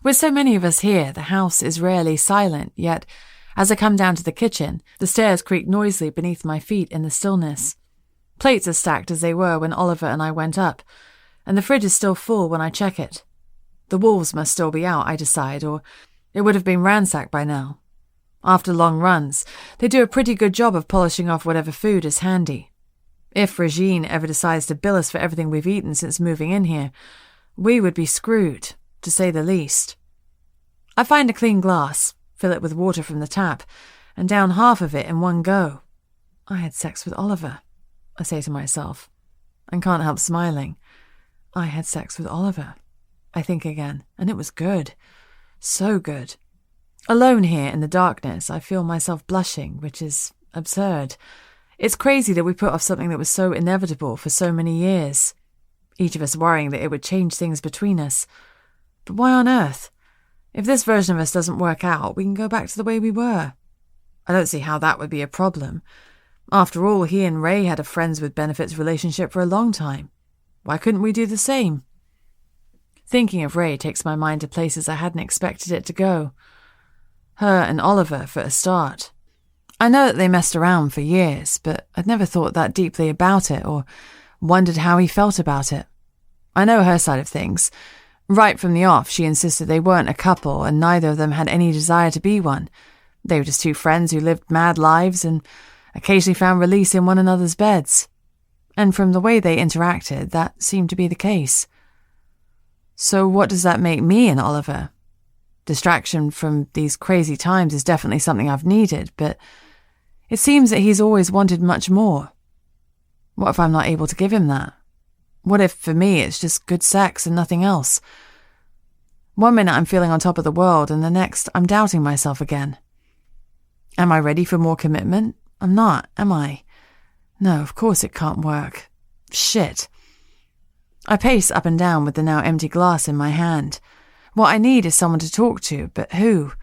With so many of us here, the house is rarely silent, yet as I come down to the kitchen, the stairs creak noisily beneath my feet in the stillness. Plates are stacked as they were when Oliver and I went up, and the fridge is still full when I check it. The wolves must still be out, I decide, or it would have been ransacked by now. After long runs, they do a pretty good job of polishing off whatever food is handy. If Regine ever decides to bill us for everything we've eaten since moving in here, we would be screwed, to say the least. I find a clean glass, fill it with water from the tap, and down half of it in one go. I had sex with Oliver, I say to myself, and can't help smiling. I had sex with Oliver, I think again, and it was good. So good. Alone here in the darkness, I feel myself blushing, which is absurd. It's crazy that we put off something that was so inevitable for so many years, each of us worrying that it would change things between us. But why on earth? If this version of us doesn't work out, we can go back to the way we were. I don't see how that would be a problem. After all, he and Ray had a friends with benefits relationship for a long time. Why couldn't we do the same? Thinking of Ray takes my mind to places I hadn't expected it to go. Her and Oliver, for a start. I know that they messed around for years, but I'd never thought that deeply about it or wondered how he felt about it. I know her side of things. Right from the off, she insisted they weren't a couple and neither of them had any desire to be one. They were just two friends who lived mad lives and occasionally found release in one another's beds. And from the way they interacted, that seemed to be the case. So what does that make me and Oliver? Distraction from these crazy times is definitely something I've needed, but it seems that he's always wanted much more. What if I'm not able to give him that? What if, for me, it's just good sex and nothing else? One minute I'm feeling on top of the world, and the next I'm doubting myself again. Am I ready for more commitment? I'm not, am I? No, of course it can't work. Shit. I pace up and down with the now empty glass in my hand. What I need is someone to talk to, but who?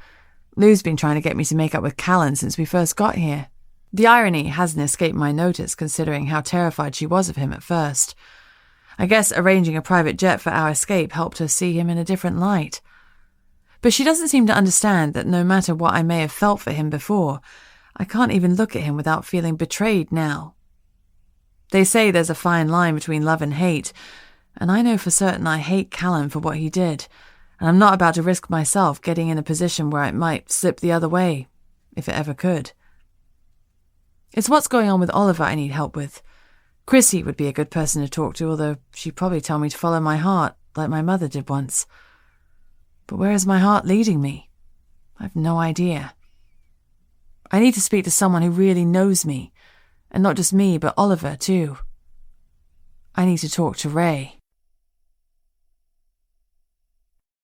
Lou's been trying to get me to make up with Callan since we first got here. The irony hasn't escaped my notice, considering how terrified she was of him at first. I guess arranging a private jet for our escape helped her see him in a different light. But she doesn't seem to understand that no matter what I may have felt for him before, I can't even look at him without feeling betrayed now. They say there's a fine line between love and hate, and I know for certain I hate Callan for what he did, and I'm not about to risk myself getting in a position where it might slip the other way, if it ever could. It's what's going on with Oliver I need help with. Chrissy would be a good person to talk to, although she'd probably tell me to follow my heart, like my mother did once. But where is my heart leading me? I've no idea. I need to speak to someone who really knows me, and not just me, but Oliver too. I need to talk to Ray.